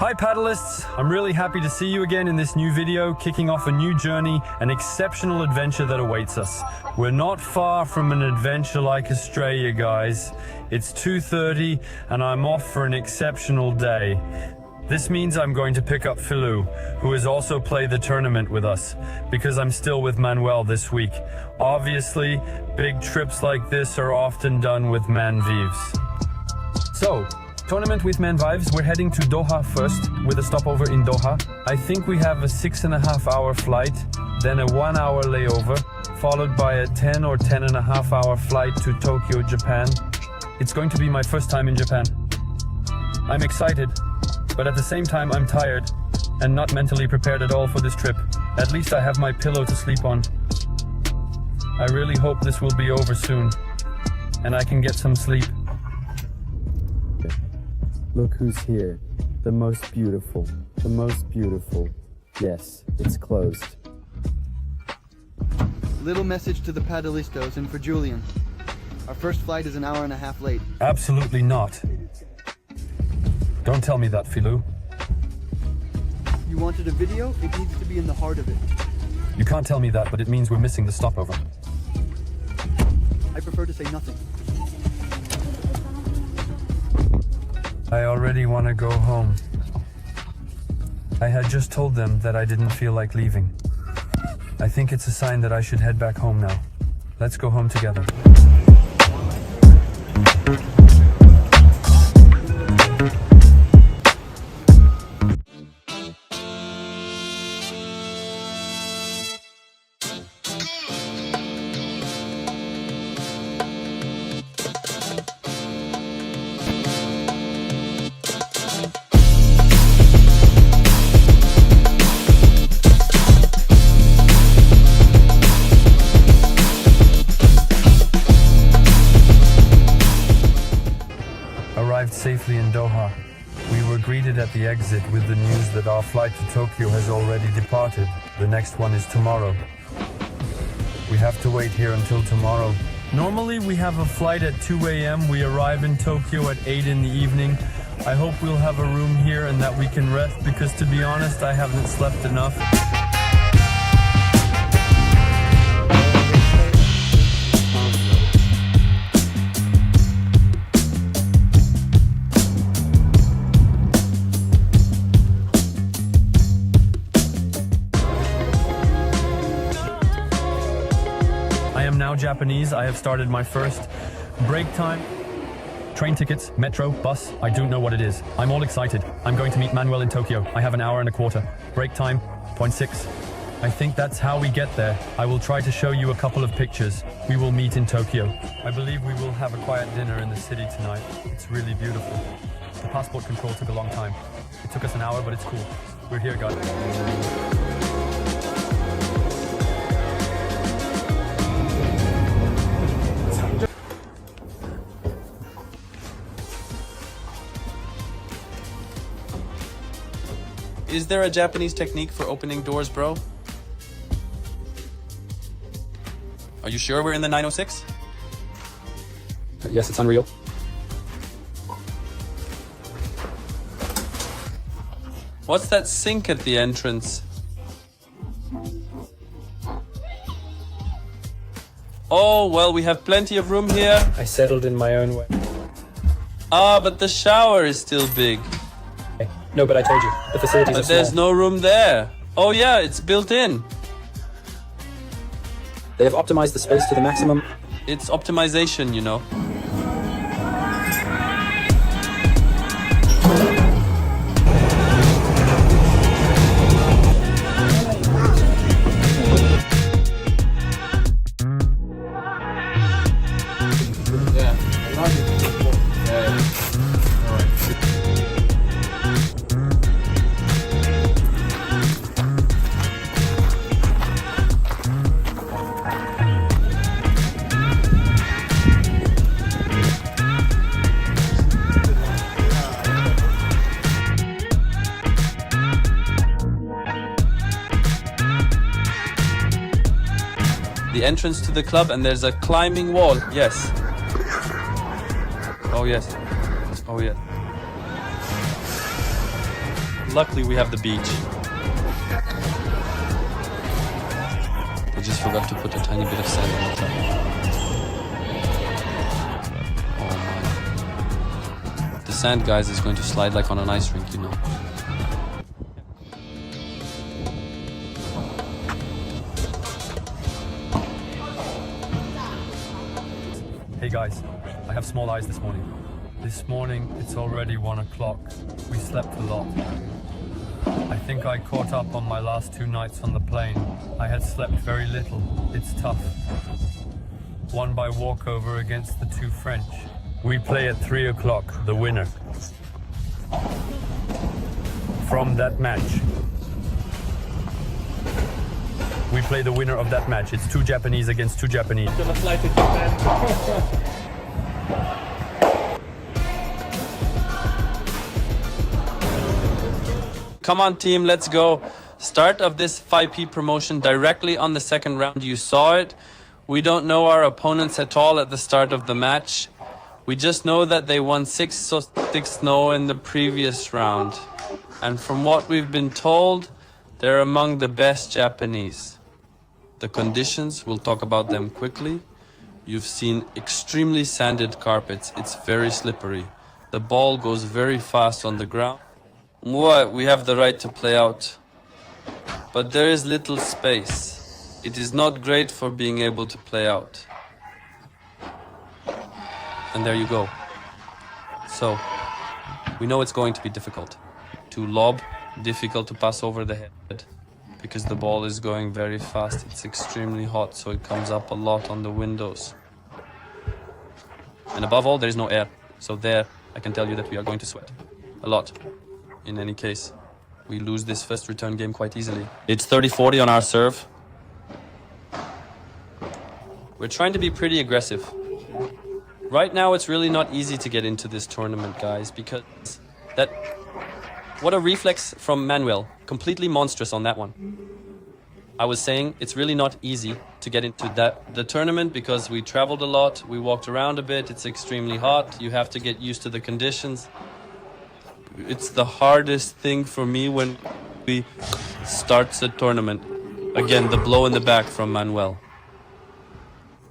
Hi paddlists! I'm really happy to see you again in this new video, kicking off a new journey, an exceptional adventure that awaits us. We're not far from an adventure like Australia, guys. It's 2:30 and I'm off for an exceptional day. This means I'm going to pick up Philou, who has also played the tournament with us, because I'm still with Manuel this week. Obviously, big trips like this are often done with Manvives. So, tournament with Manvives, we're heading to Doha first, with a stopover in Doha. I think we have a 6.5 hour flight, then a 1 hour layover, followed by a 10 or 10.5 hour flight to Tokyo, Japan. It's going to be my first time in Japan. I'm excited, but at the same time I'm tired and not mentally prepared at all for this trip. At least I have my pillow to sleep on. I really hope this will be over soon and I can get some sleep. Look who's here. The most beautiful. The most beautiful. Yes, it's closed. Little message to the padelistas and for Julien. Our first flight is an hour and a half late. Absolutely not. Don't tell me that, Philou. You wanted a video? It needs to be in the heart of it. You can't tell me that, but it means we're missing the stopover. I prefer to say nothing. I already want to go home. I had just told them that I didn't feel like leaving. I think it's a sign that I should head back home now. Let's go home together. Arrived safely in Doha. We were greeted at the exit with the news that our flight to Tokyo has already departed. The next one is tomorrow. We have to wait here until tomorrow. Normally we have a flight at 2 a.m. We arrive in Tokyo at 8 in the evening. I hope we'll have a room here and that we can rest, because to be honest, I haven't slept enough. I am now Japanese. I have started my first break time. Train tickets, metro, bus, I don't know what it is. I'm all excited. I'm going to meet Manuel in Tokyo. I have an hour and a quarter. Break time, 0.6. I think that's how we get there. I will try to show you a couple of pictures. We will meet in Tokyo. I believe we will have a quiet dinner in the city tonight. It's really beautiful. The passport control took a long time. It took us an hour, but it's cool. We're here, guys. Is there a Japanese technique for opening doors, bro? Are you sure we're in the 906? Yes, it's unreal. What's that sink at the entrance? Oh, well, we have plenty of room here. I settled in my own way. Ah, but the shower is still big. No, but I told you, the facilities are But there's small. no room there. Oh yeah, it's built in. They have optimized the space to the maximum. It's optimization, you know. The entrance to the club, and there's a climbing wall. Yes. Oh yes. Oh yeah. Luckily we have the beach. I just forgot to put a tiny bit of sand on the top. Oh my. The sand, guys, is going to slide like on an ice rink, you know. Hey guys, I have small eyes this morning. This morning, it's already 1 o'clock. We slept a lot. I think I caught up on my last 2 nights on the plane. I had slept very little. It's tough. Won by walkover against the 2 French. We play at 3 o'clock, the winner. From that match. We play the winner of that match. It's 2 Japanese against 2 Japanese. Gonna fly to Japan. Come on team, let's go. Start of this FIP promotion directly on the second round. You saw it. We don't know our opponents at all at the start of the match. We just know that they won 6-0 in the previous round. And from what we've been told, they're among the best Japanese. The conditions, we'll talk about them quickly. You've seen extremely sanded carpets. It's very slippery. The ball goes very fast on the ground. What? We have the right to play out. But there is little space. It is not great for being able to play out. And there you go. So, we know it's going to be difficult. To lob, difficult to pass over the head. Because the ball is going very fast. It's extremely hot, so it comes up a lot on the windows. And above all, there is no air. So there, I can tell you that we are going to sweat. A lot. In any case, we lose this first return game quite easily. It's 30-40 on our serve. We're trying to be pretty aggressive. Right now, it's really not easy to get into this tournament, guys, because what a reflex from Manuel. Completely monstrous on that one. I was saying it's really not easy to get into the tournament because we traveled a lot, we walked around a bit, it's extremely hot, you have to get used to the conditions. It's the hardest thing for me when we start the tournament. Again, the blow in the back from Manuel.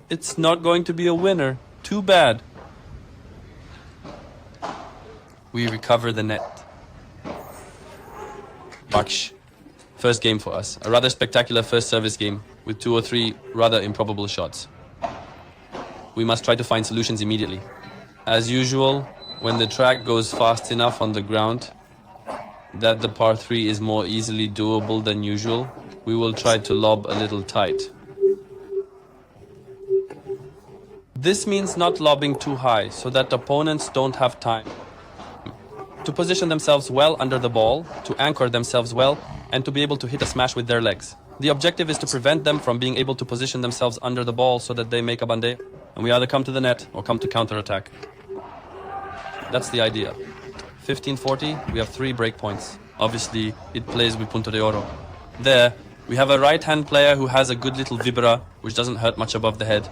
It's not going to be a winner. Too bad. We recover the net. Baksh. First game for us. A rather spectacular first service game with 2 or 3 rather improbable shots. We must try to find solutions immediately. As usual, when the track goes fast enough on the ground that the par 3 is more easily doable than usual, we will try to lob a little tight. This means not lobbing too high so that opponents don't have time to position themselves well under the ball, to anchor themselves well, and to be able to hit a smash with their legs. The objective is to prevent them from being able to position themselves under the ball so that they make a bandé, and we either come to the net or come to counter-attack. That's the idea. 15-40, we have 3 break points. Obviously, it plays with Punto de Oro. There, we have a right-hand player who has a good little vibra, which doesn't hurt much above the head.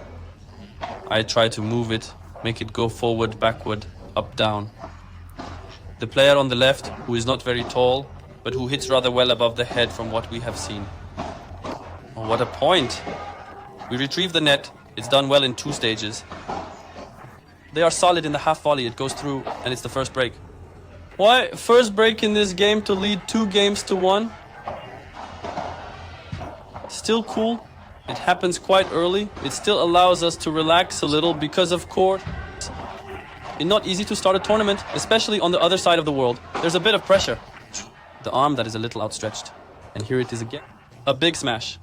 I try to move it, make it go forward, backward, up, down. The player on the left, who is not very tall, but who hits rather well above the head from what we have seen. Oh, what a point! We retrieve the net. It's done well in 2 stages. They are solid in the half volley. It goes through, and it's the first break. Why? First break in this game to lead 2 games to 1? Still cool. It happens quite early. It still allows us to relax a little because, of course, it's not easy to start a tournament, especially on the other side of the world. There's a bit of pressure. The arm that is a little outstretched. And here it is again. A big smash.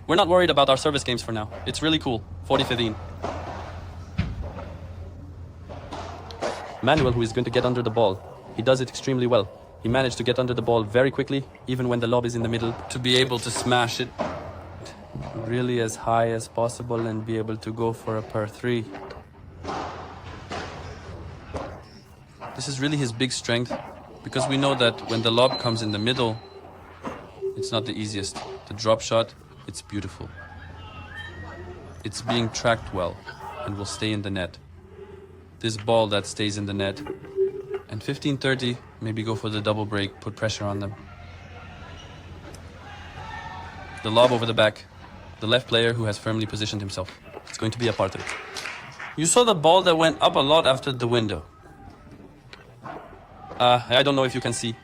We're not worried about our service games for now. It's really cool. 40-15. Manuel, who is going to get under the ball. He does it extremely well. He managed to get under the ball very quickly, even when the lob is in the middle, to be able to smash it really as high as possible and be able to go for a par 3. This is really his big strength, because we know that when the lob comes in the middle, it's not the easiest. The drop shot, it's beautiful. It's being tracked well and will stay in the net. This ball that stays in the net And 15-30, maybe go for the double break, put pressure on them. The lob over the back. The left player who has firmly positioned himself. It's going to be a par 3. You saw the ball that went up a lot after the window. I don't know if you can see.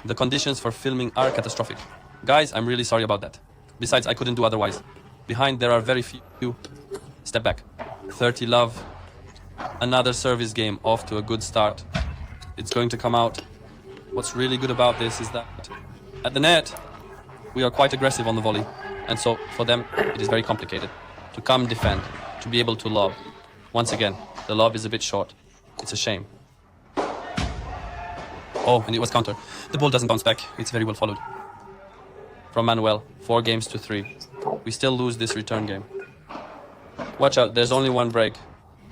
The conditions for filming are catastrophic. Guys, I'm really sorry about that. Besides, I couldn't do otherwise. Behind, there are very few. Step back. 30 love. Another service game off to a good start. It's going to come out. What's really good about this is that at the net, we are quite aggressive on the volley. And so, for them, it is very complicated to come defend, to be able to lob. Once again, the lob is a bit short. It's a shame. Oh, and it was counter. The ball doesn't bounce back. It's very well followed. From Manuel, 4 games to 3. We still lose this return game. Watch out, there's only one break.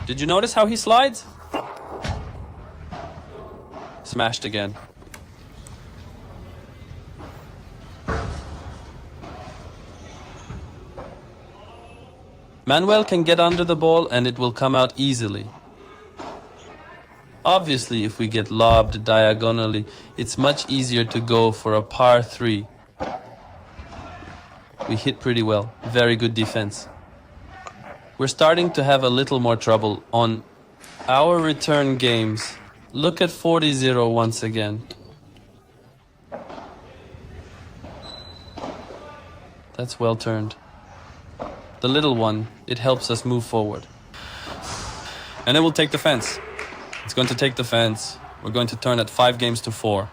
Did you notice how he slides? Smashed again. Manuel can get under the ball and it will come out easily. Obviously, if we get lobbed diagonally, it's much easier to go for a par 3. We hit pretty well. Very good defense. We're starting to have a little more trouble on our return games. Look at 40-0 once again. That's well turned. The little one, it helps us move forward. And it will take the fence. It's going to take the fence. We're going to turn at 5 games to 4.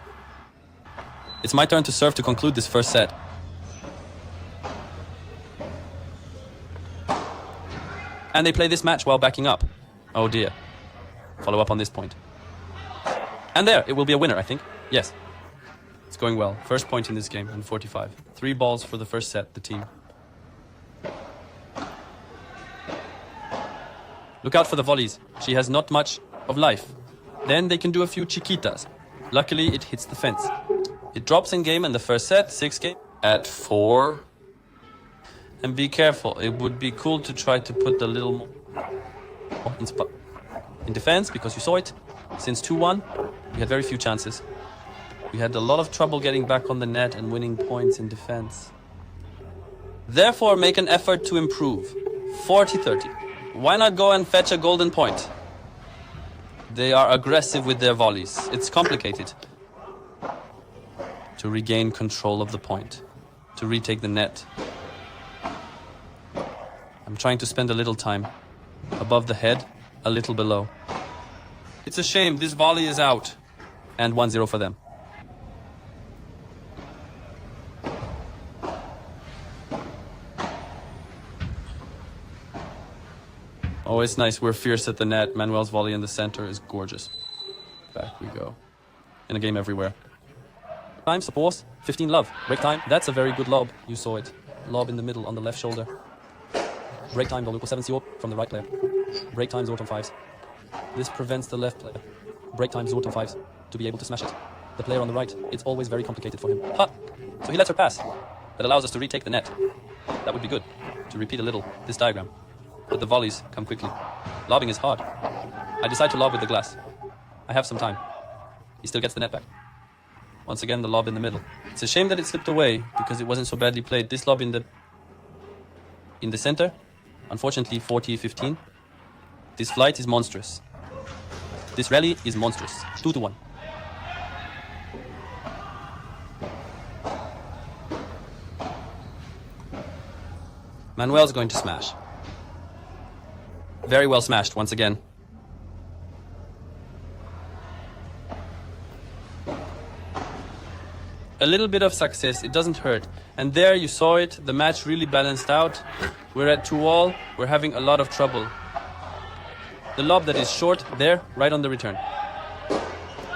It's my turn to serve to conclude this first set. And they play this match while backing up. Oh dear. Follow up on this point. And there, it will be a winner, I think. Yes. It's going well. First point in this game in 45. 3 balls for the first set, the team. Look out for the volleys. She has not much of life. Then they can do a few chiquitas. Luckily, it hits the fence. It drops in game in the first set, 6 game, at 4. And be careful, it would be cool to try to put the little more in defense, because you saw it. Since 2-1, we had very few chances. We had a lot of trouble getting back on the net and winning points in defense. Therefore, make an effort to improve. 40-30. Why not go and fetch a golden point? They are aggressive with their volleys. It's complicated. To regain control of the point. To retake the net. I'm trying to spend a little time. Above the head, a little below. It's a shame, this volley is out. And 1-0 for them. Oh, it's nice. We're fierce at the net. Manuel's volley in the center is gorgeous. Back we go. In a game everywhere. Time, support, 15 love. Break time. That's a very good lob. You saw it. Lob in the middle on the left shoulder. Break time, Voluco 7-0 from the right player. Break time, Zorton 5s. This prevents the left player. Break time, Zorton 5s. To be able to smash it. The player on the right, it's always very complicated for him. Ha! So he lets her pass. That allows us to retake the net. That would be good. To repeat a little, this diagram. But the volleys come quickly. Lobbing is hard. I decide to lob with the glass. I have some time. He still gets the net back. Once again, the lob in the middle. It's a shame that it slipped away, because it wasn't so badly played. This lob in the center, unfortunately 40-15. This flight is monstrous. This rally is monstrous. 2-1. Manuel's going to smash. Very well smashed once again. A little bit of success, it doesn't hurt. And there you saw it, the match really balanced out. We're at 2-all, we're having a lot of trouble. The lob that is short, there, right on the return.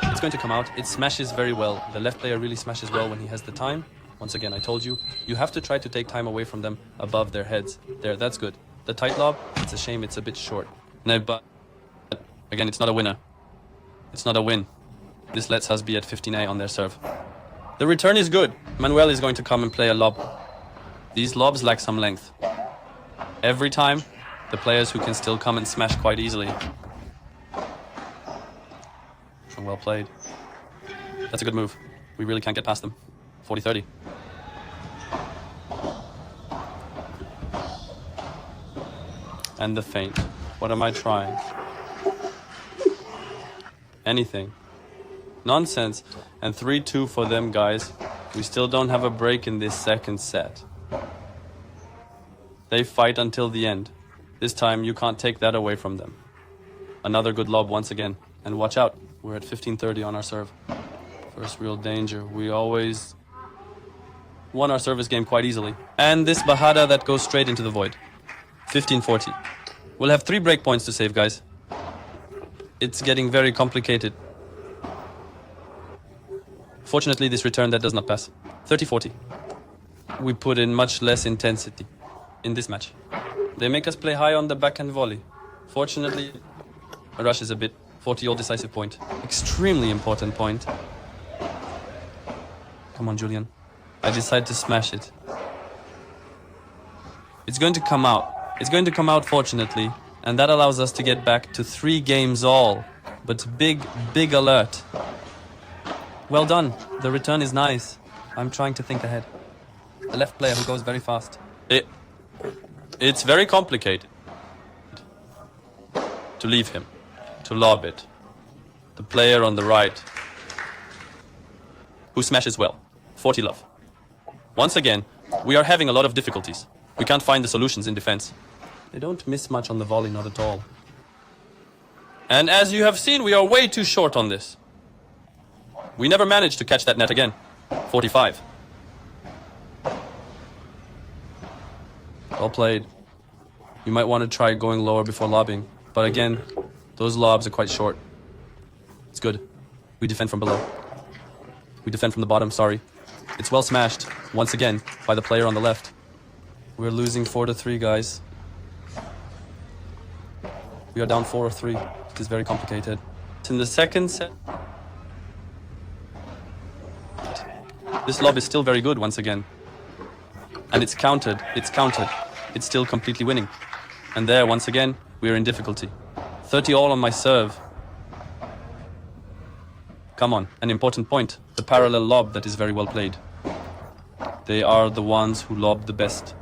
It's going to come out, it smashes very well. The left player really smashes well when he has the time. Once again, I told you, you have to try to take time away from them above their heads. There, that's good. The tight lob, it's a shame it's a bit short. No, but again, it's not a winner. It's not a win. This lets us be at 15A on their serve. The return is good. Manuel is going to come and play a lob. These lobs lack some length. Every time, the players who can still come and smash quite easily. Well played. That's a good move. We really can't get past them. 40-30. And the feint. What am I trying? Anything. Nonsense. And 3-2 for them, guys. We still don't have a break in this second set. They fight until the end. This time you can't take that away from them. Another good lob once again. And watch out. We're at 15-30 on our serve. First real danger. We always won our service game quite easily. And this bajada that goes straight into the void. 15-40. We'll have 3 break points to save, guys. It's getting very complicated. Fortunately, this return that does not pass. 30-40. We put in much less intensity in this match. They make us play high on the backhand volley. Fortunately, a rush is a bit 40-all decisive point. Extremely important point. Come on, Julian. I decide to smash it. It's going to come out. It's going to come out, fortunately. And that allows us to get back to 3 games all. But big, big alert. Well done. The return is nice. I'm trying to think ahead. The left player who goes very fast. It's very complicated. To leave him. To lob it. The player on the right. Who smashes well. 40 love. Once again, we are having a lot of difficulties. We can't find the solutions in defense. They don't miss much on the volley, not at all. And as you have seen, we are way too short on this. We never managed to catch that net again. 45. Well played. You might want to try going lower before lobbing. But again, those lobs are quite short. It's good. We defend from below. We defend from the bottom, sorry. It's well smashed, once again, by the player on the left. We're losing 4-3, guys. We are down 4-3. It is very complicated. In the second set, this lob is still very good once again. And it's countered. It's countered. It's still completely winning. And there, once again, we're in difficulty. 30-all on my serve. Come on, an important point. The parallel lob that is very well played. They are the ones who lob the best.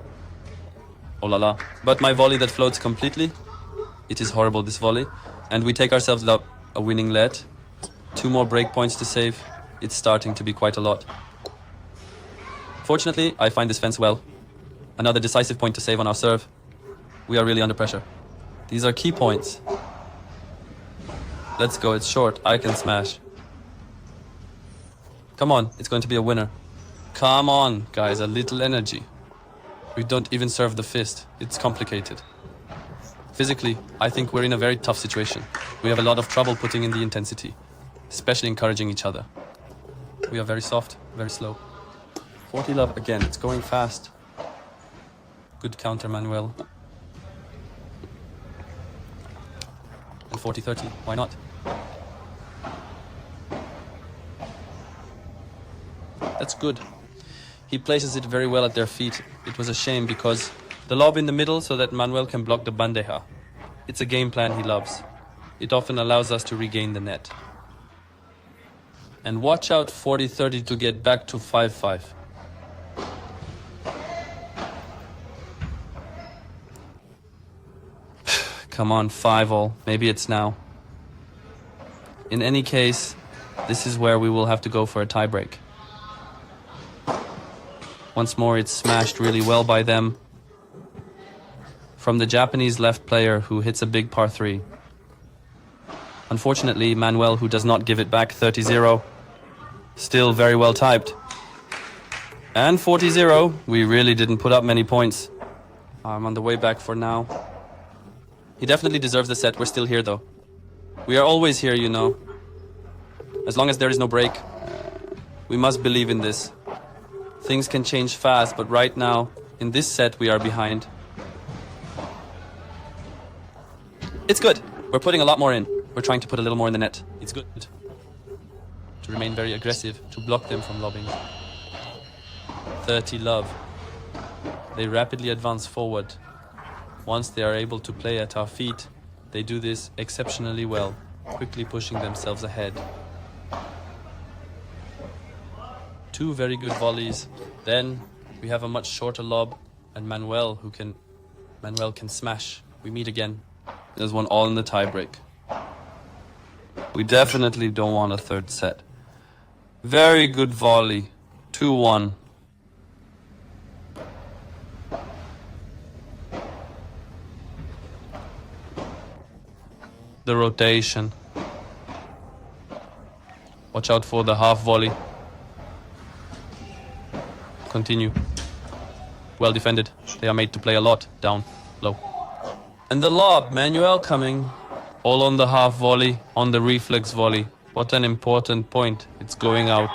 Oh la la. But my volley that floats completely. It is horrible, this volley. And we take ourselves up a winning lead. 2 more break points to save. It's starting to be quite a lot. Fortunately, I find this fence well. Another decisive point to save on our serve. We are really under pressure. These are key points. Let's go, it's short. I can smash. Come on, it's going to be a winner. Come on, guys, a little energy. We don't even serve the fist. It's complicated. Physically, I think we're in a very tough situation. We have a lot of trouble putting in the intensity, especially encouraging each other. We are very soft, very slow. 40 love again, it's going fast. Good counter, Manuel. And 40-30, why not? That's good. He places it very well at their feet. It was a shame because the lob in the middle so that Manuel can block the bandeja. It's a game plan he loves. It often allows us to regain the net. And watch out 40-30 to get back to 5-5. Come on, 5-all. Maybe it's now. In any case, this is where we will have to go for a tiebreak. Once more, it's smashed really well by them. From the Japanese left player who hits a big par 3. Unfortunately, Manuel, who does not give it back, 30-0. Still very well typed. And 40-0. We really didn't put up many points. I'm on the way back for now. He definitely deserves the set. We're still here, though. We are always here, you know. As long as there is no break. We must believe in this. Things can change fast, but right now, in this set, we are behind. It's good. We're putting a lot more in. We're trying to put a little more in the net. It's good. To remain very aggressive, to block them from lobbing. 30 love. They rapidly advance forward. Once they are able to play at our feet, they do this exceptionally well, quickly pushing themselves ahead. 2 very good volleys. Then we have a much shorter lob, and Manuel can smash. We meet again. There's one all in the tiebreak. We definitely don't want a third set. Very good volley. 2-1. The rotation. Watch out for the half volley. Continue. Well defended. They are made to play a lot. Down. Low. And the lob. Manuel coming. All on the half volley. On the reflex volley. What an important point. It's going out.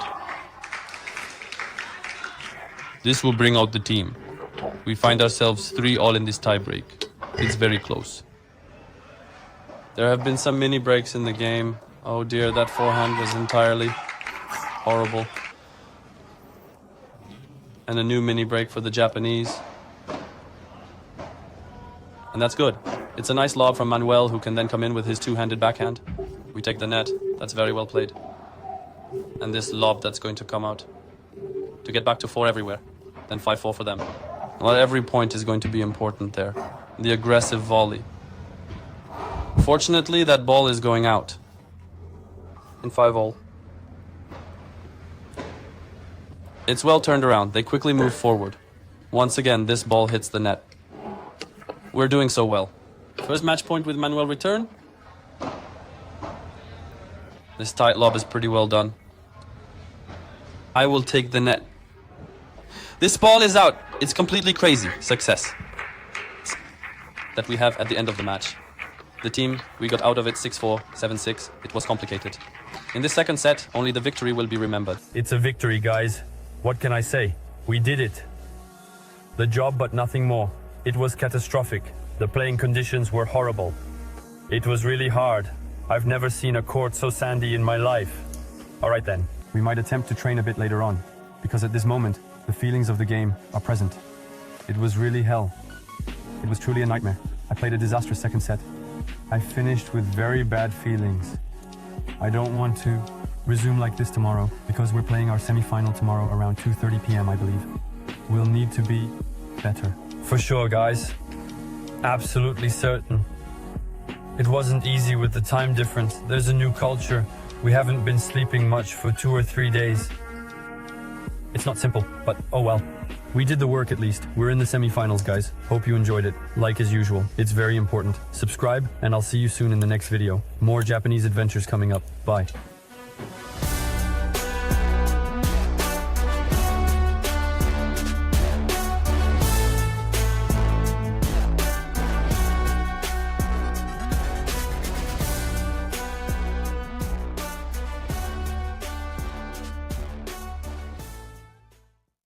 This will bring out the team. We find ourselves 3-all in this tiebreak. It's very close. There have been some mini breaks in the game. Oh dear, that forehand was entirely horrible. And a new mini break for the Japanese. And that's good. It's a nice lob from Manuel, who can then come in with his two-handed backhand. We take the net. That's very well played. And this lob that's going to come out to get back to 4 everywhere. Then 5-4 for them. Well, every point is going to be important there. The aggressive volley. Fortunately, that ball is going out. In 5-all. It's well turned around. They quickly move forward. Once again, this ball hits the net. We're doing so well. First match point with Manuel return. This tight lob is pretty well done. I will take the net. This ball is out. It's completely crazy. Success. That we have at the end of the match. The team, we got out of it 6-4, 7-6. It was complicated. In the second set, only the victory will be remembered. It's a victory, guys. What can I say? We did it. The job, but nothing more. It was catastrophic. The playing conditions were horrible. It was really hard. I've never seen a court so sandy in my life. All right then. We might attempt to train a bit later on, because at this moment, the feelings of the game are present. It was really hell. It was truly a nightmare. I played a disastrous second set. I finished with very bad feelings. I don't want to resume like this tomorrow, because we're playing our semi-final tomorrow around 2:30 p.m. I believe. We'll need to be better. For sure, guys. Absolutely certain. It wasn't easy with the time difference. There's a new culture. We haven't been sleeping much for 2 or 3 days. It's not simple, but oh well. We did the work at least. We're in the semi-finals, guys. Hope you enjoyed it. Like as usual, it's very important. Subscribe, and I'll see you soon in the next video. More Japanese adventures coming up. Bye.